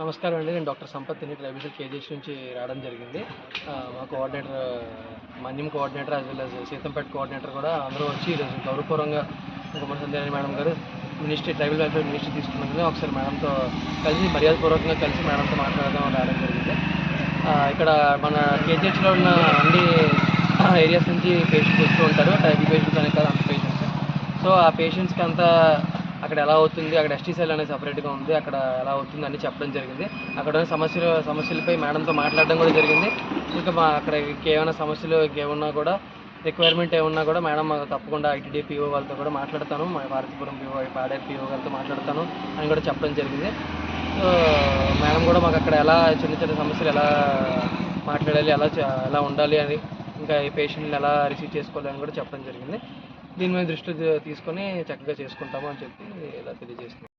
నమస్కారం అండి. నేను డాక్టర్ సంపత్తిని ట్రైబల్ కేజీఎస్ నుంచి రావడం జరిగింది. మా coordinator Manyam coordinator as well as Seethampeta coordinator కూడా అందరూ వచ్చి ఈరోజు గౌరవపూర్వంగా గుమ్మడి సంధ్యారాణి మేడం గారు మినిస్ట్రీ ట్రైబల్ వెల్ఫేర్ మినిస్ట్రీ తీసుకున్నందుకు ఒకసారి మేడంతో కలిసి మర్యాదపూర్వకంగా కలిసి మేడంతో రావడం జరిగింది. ఇక్కడ మన కేజీహెచ్లో ఉన్న అన్ని ఏరియాస్ నుంచి పేషెంట్స్ వస్తూ ఉంటారు. ట్రైబల్ పేషెంట్స్ అనే కాదు, అంత పేషెంట్స్. సో ఆ పేషెంట్స్కి అంతా అక్కడ ఎలా అవుతుంది, అక్కడ ఎస్టీ సెల్ అనేది సపరేట్గా ఉంది, అక్కడ ఎలా అవుతుంది అని చెప్పడం జరిగింది. అక్కడ ఉన్న సమస్యలపై మేడంతో మాట్లాడడం కూడా జరిగింది. ఇంకా అక్కడ ఇంకేమైనా సమస్యలు ఇంకేమన్నా కూడా రిక్వైర్మెంట్ ఏమన్నా కూడా మేడం తప్పకుండా ఐటీడీ పీఓ వాళ్ళతో కూడా మాట్లాడతాను, మా భారతీపురం పీఓ పాడేరు పీఓ గారితో మాట్లాడతాను అని కూడా చెప్పడం జరిగింది. సో మేడం కూడా మాకు అక్కడ ఎలా చిన్న చిన్న సమస్యలు ఎలా మాట్లాడాలి, ఎలా ఉండాలి అని, ఇంకా ఈ పేషెంట్ని ఎలా రిసీవ్ చేసుకోవాలి అని కూడా చెప్పడం జరిగింది. దీని మీద దృష్టి తీసుకొని చక్కగా చేసుకుంటాము అని చెప్పి ఇలా తెలియజేస్తున్నాం.